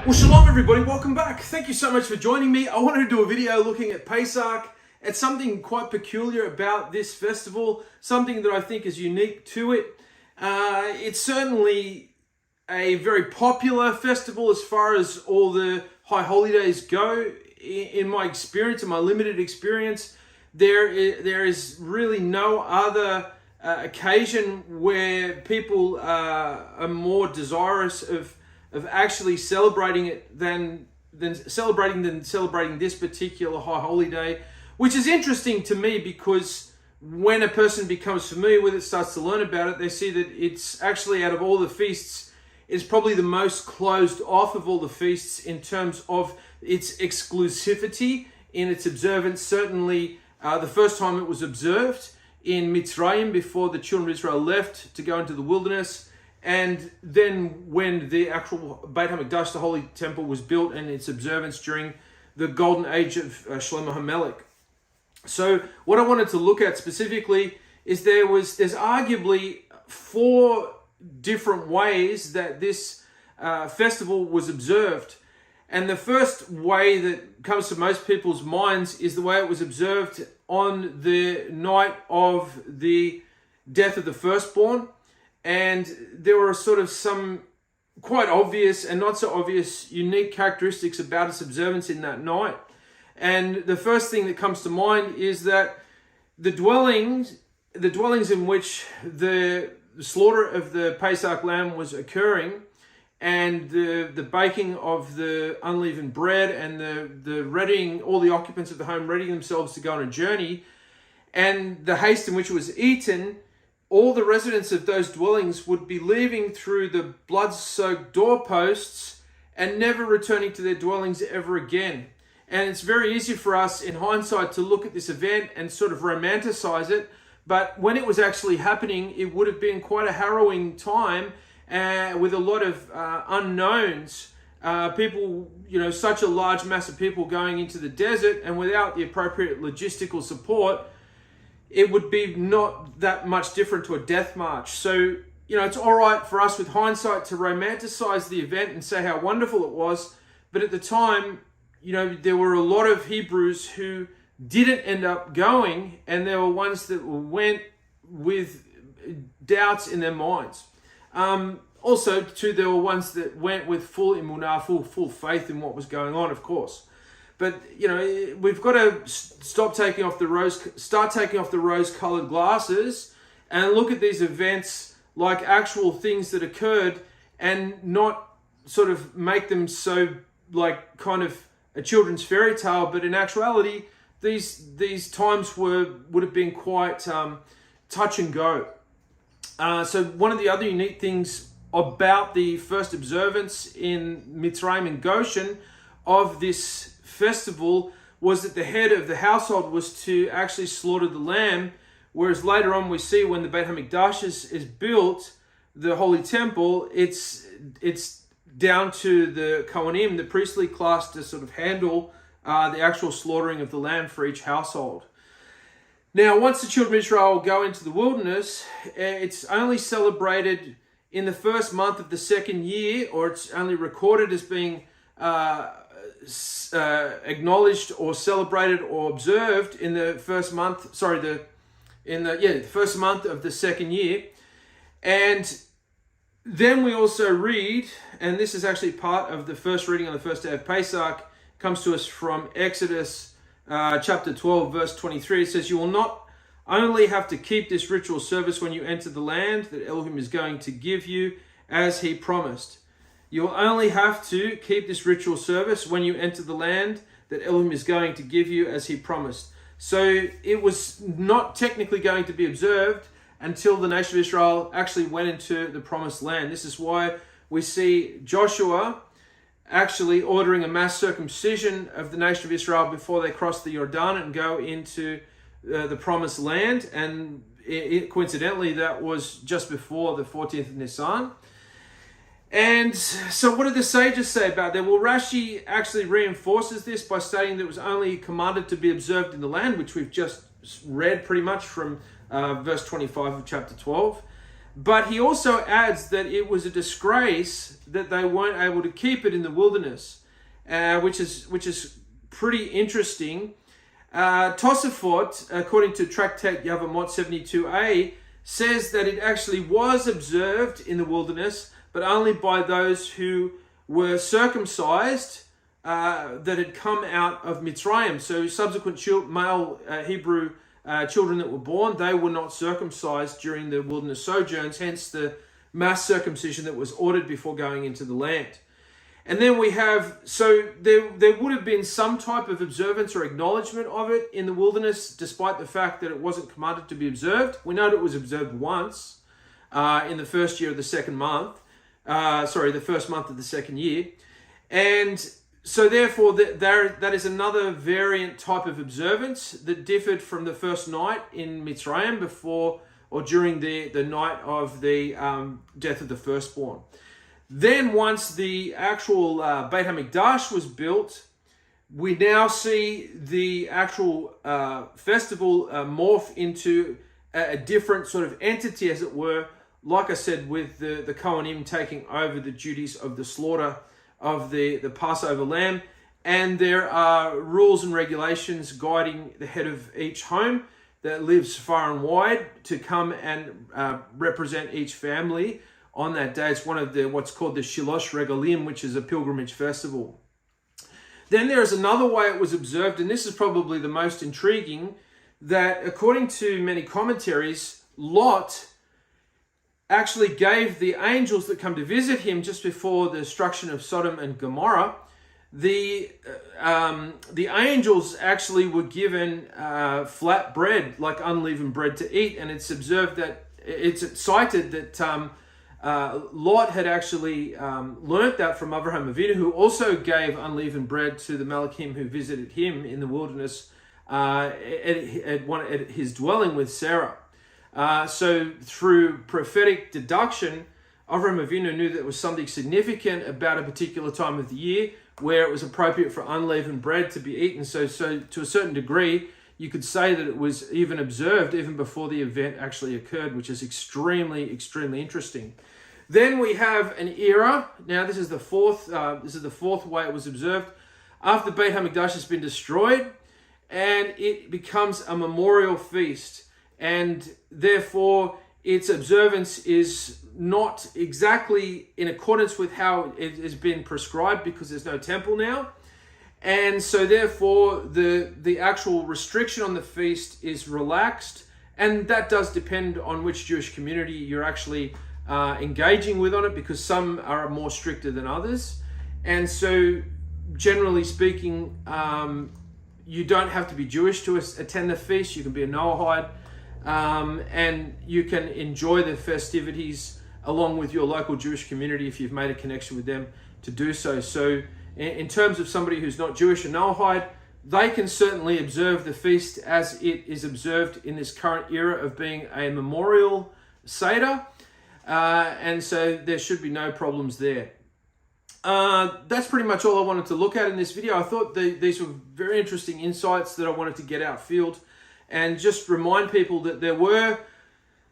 Well, shalom everybody, welcome back. Thank you so much for joining me. I wanted to do a video looking at Pesach. It's something quite peculiar about this festival, something that I think is unique to it. It's certainly a very popular festival as far as all the high holy days go. In my experience, in my limited experience, there is really no other occasion where people are more desirous of actually celebrating it than celebrating this particular high holy day, which is interesting to me because when a person becomes familiar with it, starts to learn about it, they see that it's actually, out of all the feasts, is probably the most closed off of all the feasts in terms of its exclusivity in its observance. Certainly the first time it was observed in Mitzrayim before the children of Israel left to go into the wilderness, and then when the actual Beit HaMikdash, the Holy Temple, was built, and its observance during the golden age of Shlomo HaMelech. So what I wanted to look at specifically is there's arguably 4 different ways that this festival was observed. And the first way that comes to most people's minds is the way it was observed on the night of the death of the firstborn. And there were sort of some quite obvious and not so obvious unique characteristics about its observance in that night. And the first thing that comes to mind is that the dwellings in which the slaughter of the Pesach lamb was occurring, and the baking of the unleavened bread, and the readying, all the occupants of the home readying themselves to go on a journey, and the haste in which it was eaten, all the residents of those dwellings would be leaving through the blood-soaked doorposts and never returning to their dwellings ever again. And it's very easy for us in hindsight to look at this event and sort of romanticize it, but when it was actually happening, it would have been quite a harrowing time with a lot of unknowns. People, such a large mass of people going into the desert, and without the appropriate logistical support, it would be not that much different to a death march. So, it's all right for us with hindsight to romanticize the event and say how wonderful it was. But at the time, there were a lot of Hebrews who didn't end up going, and there were ones that went with doubts in their minds. Also, too, there were ones that went with full emunah, full faith in what was going on, of course. But, we've got to start taking off the rose-colored glasses and look at these events like actual things that occurred, and not sort of make them so like kind of a children's fairy tale. But in actuality, these times would have been quite touch and go. So one of the other unique things about the first observance in Mitzrayim and Goshen of this festival was that the head of the household was to actually slaughter the lamb, whereas later on we see when the Beit HaMikdash is built, the Holy Temple, it's down to the Kohanim, the priestly class, to sort of handle the actual slaughtering of the lamb for each household. Now, once the children of Israel go into the wilderness, it's only celebrated in the first month of the second year, or it's only recorded as being acknowledged or celebrated or observed in the first month. The first month of the second year. And then we also read, and this is actually part of the first reading on the first day of Pesach, comes to us from Exodus chapter 12, verse 23. It says, "You will not only have to keep this ritual service when you enter the land that Elohim is going to give you as he promised. You will only have to keep this ritual service when you enter the land that Elohim is going to give you as he promised." So it was not technically going to be observed until the nation of Israel actually went into the promised land. This is why we see Joshua actually ordering a mass circumcision of the nation of Israel before they cross the Jordan and go into the promised land. And coincidentally, that was just before the 14th of Nisan. And so what did the sages say about that? Well, Rashi actually reinforces this by stating that it was only commanded to be observed in the land, which we've just read pretty much from verse 25 of chapter 12. But he also adds that it was a disgrace that they weren't able to keep it in the wilderness, which is pretty interesting. Tosafot, according to Tractate Yavamot 72a, says that it actually was observed in the wilderness, but only by those who were circumcised that had come out of Mitzrayim. So subsequent male Hebrew children that were born, they were not circumcised during the wilderness sojourns, hence the mass circumcision that was ordered before going into the land. And then we have, so there would have been some type of observance or acknowledgement of it in the wilderness, despite the fact that it wasn't commanded to be observed. We know that it was observed once in the first year of the second month, the first month of the second year. And so therefore, that is another variant type of observance that differed from the first night in Mitzrayim before or during the night of the death of the firstborn. Then once the actual Beit HaMikdash was built, we now see the actual festival morph into a different sort of entity, as it were, like I said, with the Kohanim taking over the duties of the slaughter of the Passover lamb. And there are rules and regulations guiding the head of each home that lives far and wide to come and represent each family on that day. It's one of what's called the Shilosh Regalim, which is a pilgrimage festival. Then there is another way it was observed, and this is probably the most intriguing, that according to many commentaries, Lot actually gave the angels that come to visit him just before the destruction of Sodom and Gomorrah, the angels actually were given flat bread, like unleavened bread to eat, and it's observed that it's cited that Lot had actually learnt that from Avraham Avinu, who also gave unleavened bread to the Malachim who visited him in the wilderness at his dwelling with Sarah. So through prophetic deduction, Avraham Avinu knew that there was something significant about a particular time of the year where it was appropriate for unleavened bread to be eaten. So to a certain degree, you could say that it was even observed even before the event actually occurred, which is extremely, extremely interesting. Then we have an era. Now this is the fourth way it was observed. After Beit HaMikdash has been destroyed, and it becomes a memorial feast, and therefore its observance is not exactly in accordance with how it has been prescribed, because there's no temple now. And so therefore the actual restriction on the feast is relaxed, and that does depend on which Jewish community you're actually engaging with on it, because some are more stricter than others. And so generally speaking, you don't have to be Jewish to attend the feast. You can be a Noahide, and you can enjoy the festivities along with your local Jewish community if you've made a connection with them to do so. So in terms of somebody who's not Jewish or Noahide, they can certainly observe the feast as it is observed in this current era of being a memorial Seder. And so there should be no problems there. That's pretty much all I wanted to look at in this video. I thought these were very interesting insights that I wanted to get outfield and just remind people that there were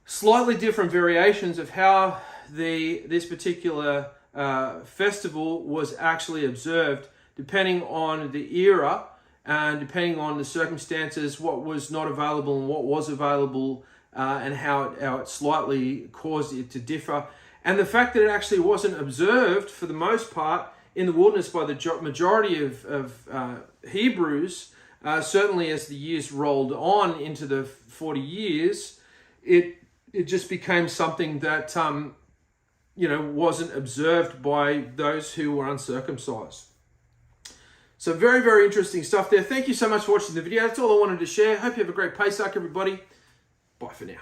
slightly different variations of how this particular festival was actually observed, depending on the era and depending on the circumstances, what was not available and what was available, and how it slightly caused it to differ. And the fact that it actually wasn't observed for the most part in the wilderness by the majority of Hebrews, certainly as the years rolled on into the 40 years, it just became something that wasn't observed by those who were uncircumcised. So very, very interesting stuff there. Thank you so much for watching the video. That's all I wanted to share. Hope you have a great Pesach, everybody. Bye for now.